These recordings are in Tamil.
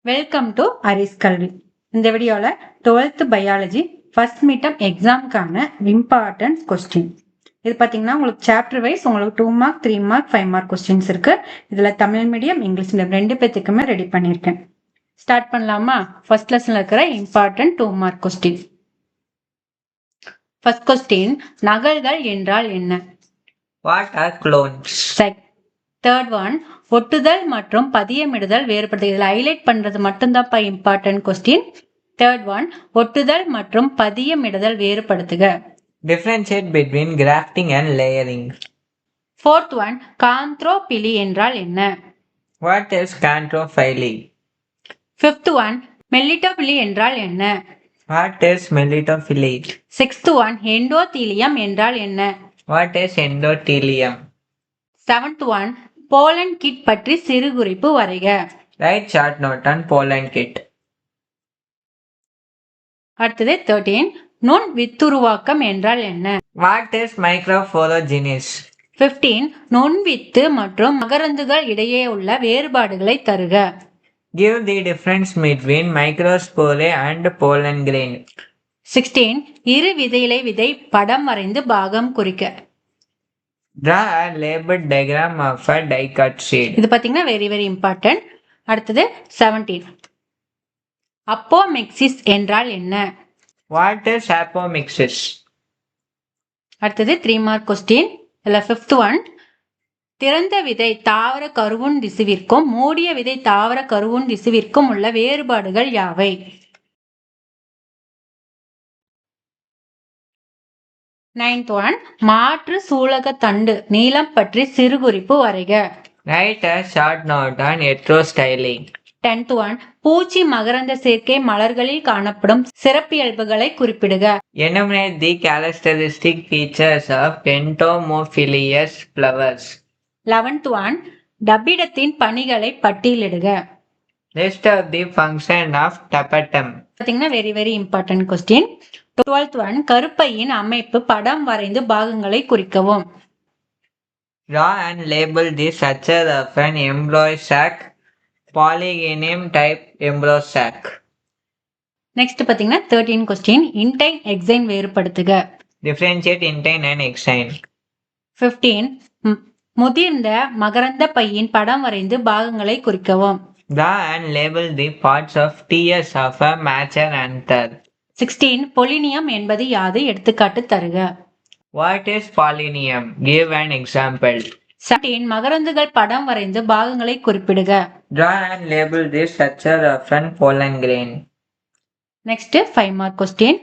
வெல்கம் டு அரிஸ் கல்வி. இந்த வீடியோவில் 12th பயாலஜி ஃபர்ஸ்ட் மீட்டம் எக்ஸாமுக்கான இம்பார்ட்டன்ட் கொஸ்டின். இது பார்த்தீங்கன்னா உங்களுக்கு சாப்டர் வைஸ் உங்களுக்கு 2 மார்க் 3 மார்க் 5 மார்க் கொஸ்டின்ஸ் இருக்கு. இதில் தமிழ் மீடியம் இங்கிலீஷ் மீடியம் ரெண்டு பேத்துக்குமே ரெடி பண்ணியிருக்கேன். ஸ்டார்ட் பண்ணலாமா? ஃபர்ஸ்ட் லெசனில் இருக்கிற important 2 mark question. First question, நகல்கள் என்றால் என்ன? What are clones? Third one, ஒட்டுதல் மற்றும் பதியமிடுதல் வேறுபடுது. இதுல ஹைலைட் பண்றது மட்டும்தான்ப்பா இம்பார்ட்டன்ட் கொஸ்டின். தேர்ட் ஒன், ஒட்டுதல் மற்றும் பதியமிடுதல் வேறுபடுத்துக. Differentiate between grafting and layering. Fourth one, காந்த்ரோபிலி என்றால் என்ன? What is canthrophyly? Fifth one, melittophily என்றால் என்ன? What is melitophily? Sixth one, endothelium என்றால் என்ன? What is endothelium? Seventh one, pollen kit பற்றி சிறு குறிப்பு வரைக. Write short note on pollen kit. அடுத்தது 13, நுண் வித்துருவாக்கம் என்றால் என்ன? What is microphorogenesis? 15, நுண்வித்து மற்றும் மகரந்துகள் இடையே உள்ள வேறுபாடுகளை தருக. Give the difference between microspore and pollen grain. 16, இரு விதையிலை விதை படம் வரைந்து பாகம் குறிக்க. Draw a labeled diagram of a dicot seed. இது பாத்தீங்கன்னா வெரி வெரி இம்பார்ட்டன்ட். அடுத்தது 17, அப்போமெக்சிஸ் என்றால் என்ன? What is apomixis? அடுத்தது 3 மார்க் கொஸ்டின். இதுல 5th ஒன், திறந்த விதை தாவர கருவுண் திசுவிற்கும் மூடிய விதை தாவர கருவுண் திசுவிற்கும் உள்ள வேறுபாடுகள் யாவை? நைன்த் ஒன், மாற்று சூலக தண்டு நீளம் பற்றி சிறு குறிப்பு வரைக. Write a short note on heterostyling. 10th one, பூச்சி மகரந்த சேர்க்கை மலர்களில் காணப்படும் சிறப்பியல்புகளை குறிப்பிடுக. Enumerate the characteristic features of entomophilous flowers. 11th one, டபிடத்தின் பணிகளை பட்டியலிடுக. List of the function of tapetum. பாத்தீங்கன்னா very very important question. 12th one, கருப்பையின் அமைப்பு படம் வரைந்து பாகங்களை குறிக்கவும். Draw and label the structure of an embryo sac, polygenium type embryo sac. Next பாத்தீங்கன்னா 13 கொஸ்டின், இன்டைன் எக்ஸைன் வேறுபடுத்துக. Differentiate intine and exine. 15, முதிர்ந்த மகரந்த பையின் படம் வரைந்து பாகங்களை குறிக்கவும். Draw and label the parts of TS of a mature anther. 16, pollinium என்பது யாது? எடுத்துக்காட்டு தருக. What is polonium? Give an example. 17, மகரந்துகள் படம் வரைந்து பாகங்களை குறிப்பிடுக. Draw and label the structure of an pollen grain. Next 5 mark question.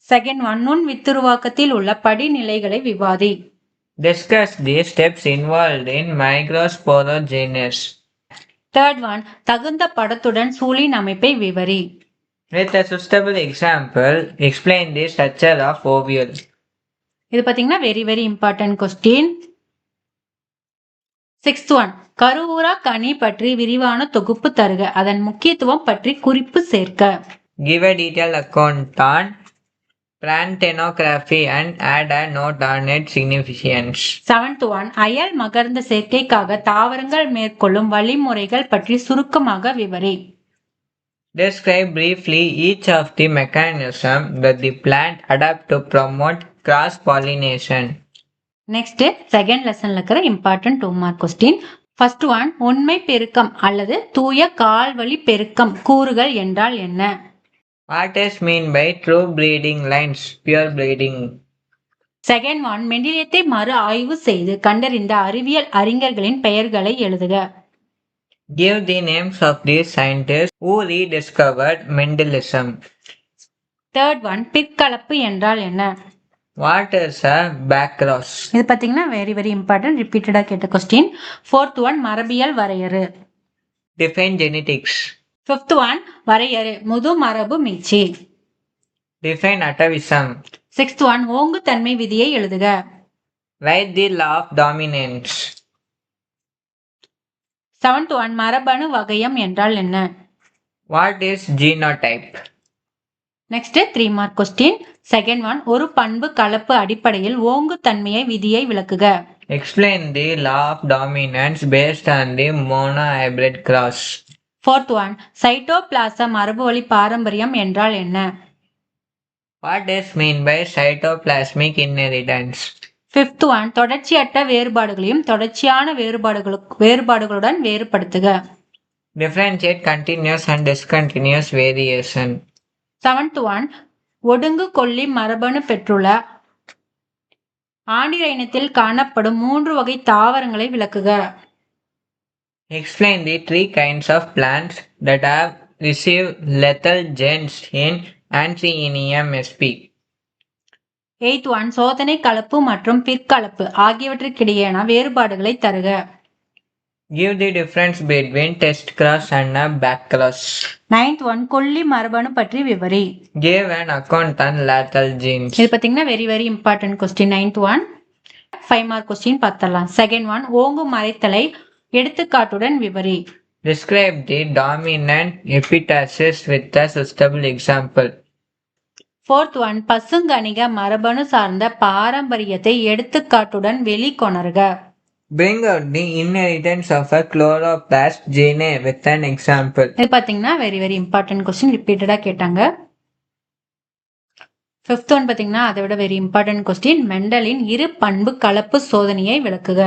Second one, நுண் வித்துருவாக்கத்தில் உள்ள படிநிலைகளை விவாதி. Discuss the steps involved in microsporogenesis. Third one, தகுந்த படத்துடன் சூழின் அமைப்பை விவரி. With a suitable example, explain the structure of ovule. இது பாத்தீங்கன்னா very very important question. 6th one, கருவுரா கனி பற்றி விரிவான தொகுப்பு தருக. அதன் முக்கியத்துவம் பற்றி குறிப்பு சேர்க்க. Give a detailed account on pranthenography and add a note on its significance. 7th one, அயல் மகரந்த சேர்க்கைக்காக தாவரங்கள் மேற்கொள்ளும் வழிமுறைகள் பற்றி சுருக்கமாக விவரி. Describe briefly each of the mechanism that the plant adapt to promote cross-pollination. Next second லெசன்ல இருக்கிற important 2 mark question. First one, உண்மை பெருக்கம் அல்லது தூய கால்வழி பெருக்கம் கூறுகள் என்றால் என்ன? What is mean by true breeding lines, pure breeding? Second one, மெண்டிலியத்தை மறு ஆய்வு செய்து கண்டறிந்த அறிவியல் அறிஞர்களின் பெயர்களை எழுதுக. Give the names of the scientists who rediscovered Mendelism. Third one, பிற்கலப்பு என்றால் என்ன? What is a backcross? இது பாத்தீங்கன்னா வெரி வெரி இம்பார்ட்டன்ட், ரிப்பீட்டடா கேட்ட கொஸ்டின். ஃபோர்த் ஒன், மரபியல் வரையறு. Define genetics. ஃபிஃப்த் ஒன், வரையறு முது மரபு மீட்சி. Define atavism. சிக்ஸ்த் ஒன், ஓங்கு தன்மை விதியை எழுதுக. Write the law of dominance. 7th one, மரபணு வகையம் என்றால் என்ன? What is genotype? Next 3 mark question. Second one, ஒரு பண்பு கலப்பு அடிப்படையில் ஓங்கு தன்மையை விதியை விளக்குக. Explain the law of dominance based on the monohybrid cross. Fourth one, cytoplasm மரபுவழி பாரம்பரியம் என்றால் என்ன? What is mean by cytoplasmic inheritance? Fifth one, தொடர்ச்சியற்ற வேறுபாடுகளையும் தொடர்ச்சியான வேறுபாடுகளுடன் வேறுபடுத்துக. Differentiate continuous and discontinuous variation. Seventh one, ஒடுங்கு கொல்லி மரபணு பெற்றுள்ள ஆண்டிர இனத்தில் காணப்படும் 3 வகை தாவரங்களை விளக்குக. Explain the 3 kinds of plants that have received lethal genes in Anthracium sp. Eighth one, சோதனை கலப்பு மற்றும் பிற்கலப்பு ஆகியவற்றுக்கிடையேயான வேறுபாடுகளை தருக. Give the difference between test cross and a back cross. Ninth one, கொல்லி மரபணு பற்றி விவரி. Give an account on lethal genes. இது பாத்தீங்கன்னா very important question. Ninth one, 5 mark question பார்த்தலாம். Second one, ஓங்கு மறைத்தலை எடுத்துக்காட்டுடன் விவரி. Describe the dominant epitasis with a suitable example. Fourth one, பசுங்கணிக மரபணு சார்ந்த பாரம்பரியத்தை எடுத்துக்காட்டுடன் வெளிக்கொணர்க. Bring out the inheritance of a chloroplast gene with an example. இது பாத்தீங்கன்னா very important question. ரிப்பீட்டடா கேட்டாங்க. Fifth one பாத்தீங்கன்னா அதை விட very important question. மெண்டலின் இரு பண்பு கலப்பு சோதனையை விளக்குக.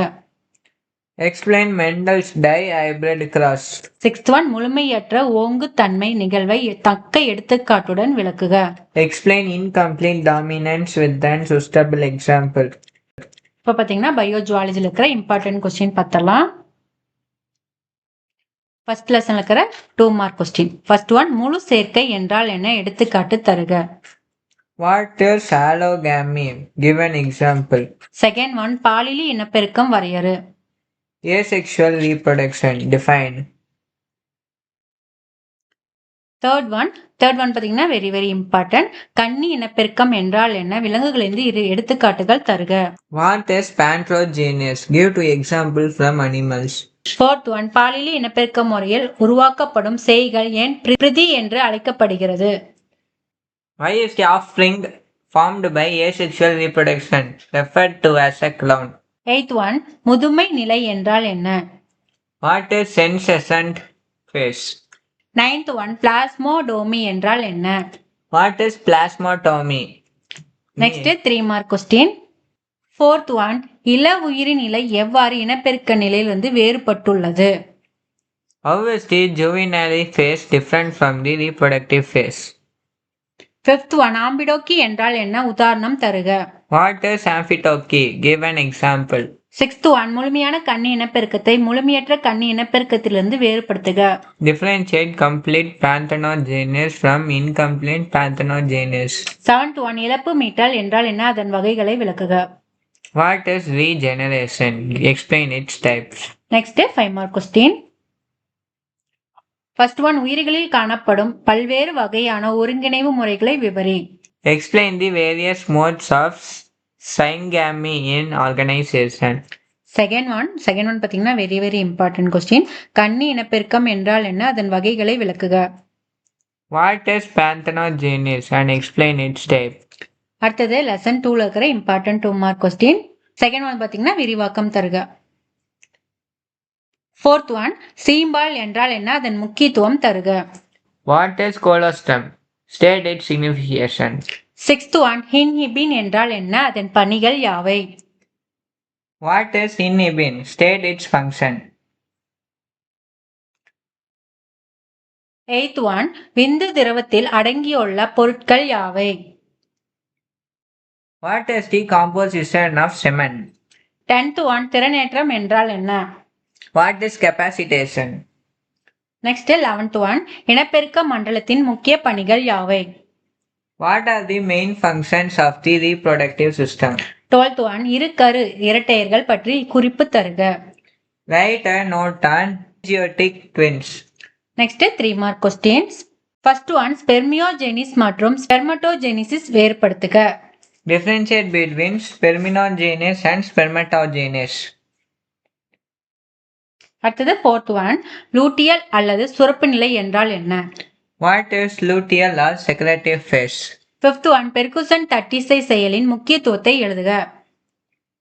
Explain Mendel's dihybrid cross. Sixth one, முழுமையற்ற ஓங்கு தன்மை நிகழ்வை தக்க எடுத்துக்காட்டுடன் விளக்குக. Explain incomplete dominance with an suitable example. இப்போ பாத்தீங்கன்னா பயோஜுவாலஜில இருக்கிற இம்பார்ட்டன்ட் கொஸ்டின் பார்த்தலாம். ஃபர்ஸ்ட் லெசன்ல இருக்கிற 2 மார்க் கொஸ்டின். ஃபர்ஸ்ட் ஒன், முழு சேர்க்கை என்றால் என்ன எடுத்துக்காட்டு தருக. What is allogamy? Give an example. Second one, பாலியல் இனப்பெருக்கம் வரையறு. Asexual reproduction. Define. Third one பாத்தீங்கன்னா very important. கன்னி இனப்பெருக்கம் என்றால் என்ன? விலங்குகளிலிருந்து 2 எடுத்துக்காட்டுகள் தருக. What is panthrogenesis? Give 2 examples from animals. Fourth one, பாலியல் இனப்பெருக்க முறையில் உருவாக்கப்படும் சேய்கள் ஏன் பிரதி என்று அழைக்கப்படுகிறது? Why is the offspring formed by asexual reproduction referred to as a clone? Eighth one, முதுமை நிலை என்றால் என்ன? What is senescent phase? Ninth one, plasmotomy என்றால் என்ன? What is plasmatomy? Next 3 mark question. Fourth one, இள உயிரின் நிலை எவ்வாறு இனப்பெருக்க நிலையிலிருந்து வேறுபட்டுள்ளது? How is the juvenile phase different from the reproductive phase? Fifth one, amphitoky என்றால் என்ன? உதாரணம் தருக. What is amphitoky? Give an example. Sixth one, முழுமையான கன்னி இனப்பெருக்கத்தை முழுமையற்ற கன்னி இனப்பெருக்கத்திலிருந்து வேறுபடுத்துக. Differentiate complete parthenogenesis from incomplete parthenogenesis. Seventh one, இழப்பு மீட்டல் என்றால் என்ன? அதன் வகைகளை விளக்குக. What is regeneration? Explain its types. Next 5 mark question. First one, உயிர்களில் காணப்படும் பல்வேறு வகையான ஒருங்கிணைவு முறைகளை விவரி. Explain the various modes of syngamy in organization. Second one பாத்தீங்கன்னா very important கொஸ்டின். கன்னி இனப்பெருக்கம் என்றால் என்ன? அதன் வகைகளை விளக்குக. What is parthenogenesis and explain its type. அடுத்தது லெசன் 2ல இருக்கிற important 2 mark question. Second one பாத்தீங்கன்னா விரிவாக்கம் தருக. ஃபோர்த் ஒன், சீம்பால் என்றால் என்ன? அதன் முக்கியத்துவம் தருக. What is colostrum? State its signification. Sixth one, inhibin என்றால் என்ன? அதன் பணிகள் யாவை? What is inhibin? State its function. Eighth one, விந்து திரவத்தில் அடங்கியுள்ள பொருட்கள் யாவை? What is the composition of semen? 10th one, திறனேற்றம் என்றால் என்ன? What is capacitation? Next 11th one, இனப்பெருக்க மண்டலத்தின் முக்கிய பணிகள் யாவை? What are the main functions of the reproductive system? 12th one, இருக்கரு இரட்டையர்கள் பற்றி குறிப்பு தருக. Write a note on symbiotic twins. Next 3 mark questions. ஃபர்ஸ்ட் ஒன், ஸ்பெர்மியோஜெனிஸ் மற்றும் ஸ்பெர்மட்டோஜெனிசிஸ் வேறுபடுத்துக. Differentiate between spermatogenesis and spermatogenesis. அடுத்தது 4th ஒன், லூட்டியல் அல்லது சுரப்பு நிலை என்றால் என்ன? What is luteal or secretive phase? 5th one, Ferguson தட்டிசை செயலின் முக்கியத்துவத்தை எழுதுக.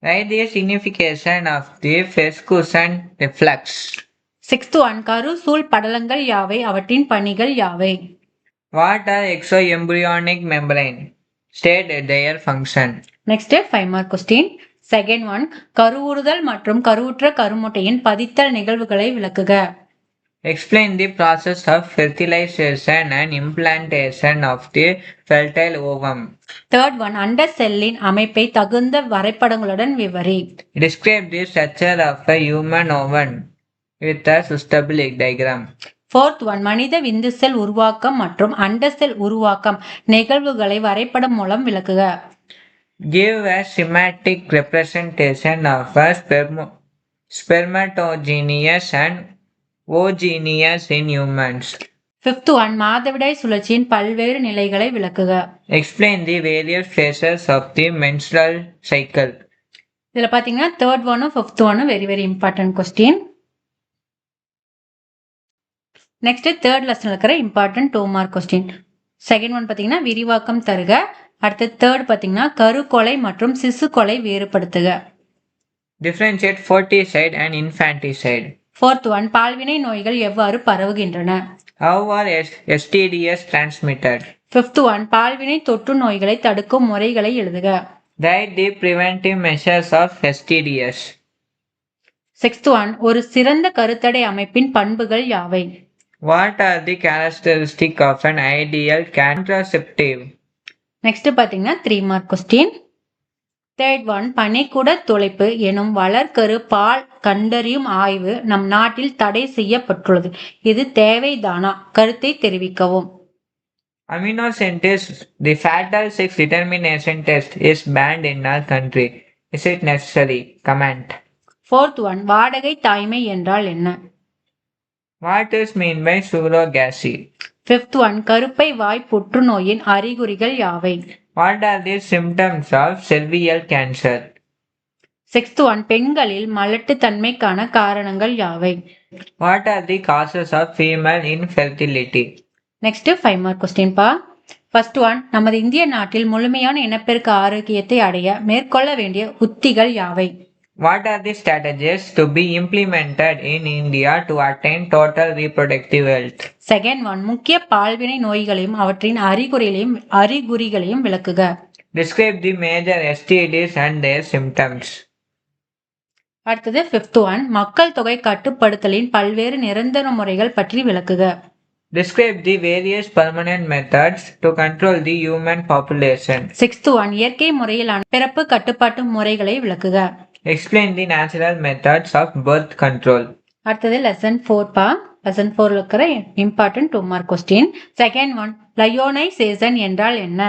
Write the signification of the Ferguson reflex. 6th one கரு சூழ் படலங்கள் யாவை, அவற்றின் பணிகள் யாவை? What are exoembryonic membrane? State their function. Next 5 mark question. Second one கருவுறுதல் மற்றும் கருவுற்ற கருமுட்டையின் பதித்தல் நிகழ்வுகளை விளக்குக. Explain the process of fertilization and implantation of the fertile ovum. Third one அண்ட செல்லின் அமைப்பை தகுந்த வரைபடங்களுடன் விவரி. Describe the structure of a human ovum with a suitable diagram. Fourth one மனித விந்து செல் உருவாக்கம் மற்றும் அண்ட செல் உருவாக்கம் நிகழ்வுகளை வரைபடம் மூலம் விளக்குக. Give a schematic representation of a spermatogenesis and oogenesis in humans. Fifth one மாதவிடாய் சுழற்சியின் பல்வேறு நிலைகளை விளக்குக. Explain the various phases of the menstrual cycle. இதுல பாத்தீங்கன்னா தேர்ட் ஒன்னும் ஃபிஃப்த் ஒன்னும் very very important question. Next third லெசன்ல இருக்கிற important 2 mark question. Second one பாத்தீங்கன்னா விரிவாக்கம் தருக. அடுத்து தேர்ட் பாத்தீங்கன்னா கருக்கொலை மற்றும் சிசு கொலை வேறுபடுத்துக. Differentiate foeticide and infanticide. Fourth one பால்வினை நோய்கள் எவ்வாறு பரவுகின்றன? How are STDs transmitted? Fifth one பால்வினை தொற்று நோய்களை தடுக்கும் முறைகளை எழுதுக. Write the preventive measures of STDs. Sixth one ஒரு சிறந்த கருத்தடை அமைப்பின் பண்புகள் யாவை? What are the characteristics of an ideal contraceptive? Next பாத்தீங்கன்னா 3 மார்க் கொஸ்டின். தேர்ட் ஒன் பனிக்கூட துளைப்பு எனும் வளர்க்கரு பால் கண்டறியும் ஆய்வு நம் நாட்டில் தடை செய்யப்பட்டுள்ளது. இது தேவைதானா? கருத்தை தெரிவிக்கவும். Amino synthesis, the fatal sex determination test is banned in our country. Is it necessary? Comment. Fourth one வாடகை தாய்மை என்றால் என்ன? What is mean by surrogacy? Fifth one கருப்பை வாய் புற்றுநோயின் அறிகுறிகள் யாவை? What are the symptoms of cervical cancer? Sixth one பெண்களில் மலட்டுத்தன்மைக்கான காரணங்கள் யாவை? What are the causes of female infertility? Next 5 mark question பா. ஃபர்ஸ்ட் ஒன் நமது இந்திய நாட்டில் முழுமையான இனப்பெருக்க ஆரோக்கியத்தை அடைய மேற்கொள்ள வேண்டிய உத்திகள் யாவை? What are the strategies to be implemented in India to attain total reproductive health? Second one முக்கிய பால்வினை நோய்களையும் அவற்றின் அறிகுறிகளையும் விளக்குக. Describe the major STDs and their symptoms. அடுத்தது ஃபிஃப்த் ஒன் மக்கள் தொகை கட்டுப்படுத்தலின் பல்வேறு நிரந்தர முறைகள் பற்றி விளக்குக. Describe the various permanent methods to control the human population. Sixth one இயற்கை முறையிலான பிறப்பு கட்டுப்பாட்டு முறைகளை விளக்குக. Explain the natural methods of birth control. அடுத்தது லெசன் 4 பா. லெசன் 4ல இருக்கிற important 2 mark question. Second one lyonization என்றால் என்ன?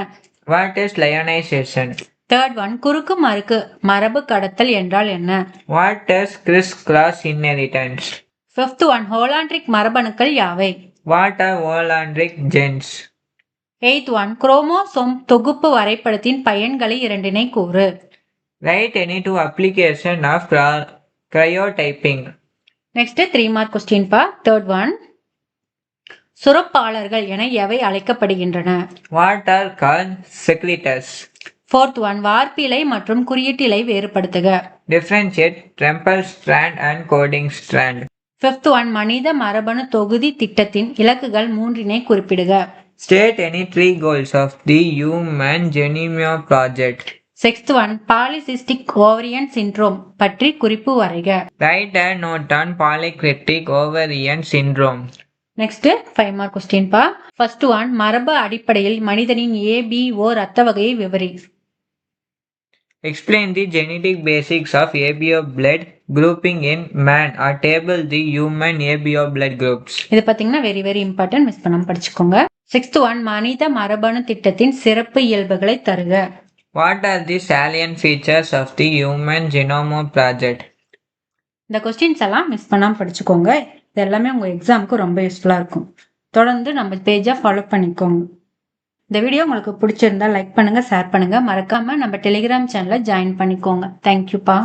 What is lionization? Third one குறுக்கு மறுக்கு மரபு கடத்தல் என்றால் என்ன? What is criss-cross inheritance? Fifth one holandric மரபணுக்கள் யாவை? What are Wolandric genes? Eighth one chromosome தொகுப்பு வரைபடத்தின் பயன்களை இரண்டினை கூறு. Write any two application of cryotyping. நெக்ஸ்ட் 3 மார்க் கொஸ்டின் பா. தேர்ட் ஒன் சுரப்பாளர்கள் என எவை அழைக்கப்படுகின்றன? What are called secretors? Fourth one வார்ப்பிலை மற்றும் குறியீட்டிலை வேறுபடுத்துக. Differentiate temporal strand and coding strand. Fifth one மனித மரபணு தொகுதி திட்டத்தின் இலக்குகள் 3 குறிப்பிடுக. State any 3 goals of the Human Genome Project. Sixth one polycystic ovarian syndrome பற்றி குறிப்பு வரைக. Write a note on polycystic ovarian syndrome. Next 5 mark question பா. ஃபர்ஸ்ட் ஒன் மரபு அடிப்படையில் மனிதனின் ABO ரத்த வகையை விவரி. Explain the genetic basics of ABO blood grouping in man or table the human ABO blood groups. இது பாத்தீங்கன்னா வெரி வெரி இம்பார்ட்டன்ட், மிஸ் பண்ணாம படிச்சுக்கோங்க. சிக்ஸ்த் ஒன் மனித மரபணு திட்டத்தின் சிறப்பு இயல்புகளை தருக. What are the salient features of the Human Genome Project? இந்த கொஸ்டின்ஸ் எல்லாம் மிஸ் பண்ணாம படிச்சுக்கோங்க. இது எல்லாமே உங்க எக்ஸாமுக்கு ரொம்ப யூஸ்ஃபுல்லா இருக்கும். தொடர்ந்து நம்ம பேஜை ஃபாலோ பண்ணிக்கோங்க. இந்த வீடியோ உங்களுக்கு பிடிச்சிருந்தா லைக் பண்ணுங்க, ஷேர் பண்ணுங்க, மறக்காம நம்ம டெலிகிராம் சேனலை ஜாயின் பண்ணிக்கோங்க. தேங்க்யூப்பா.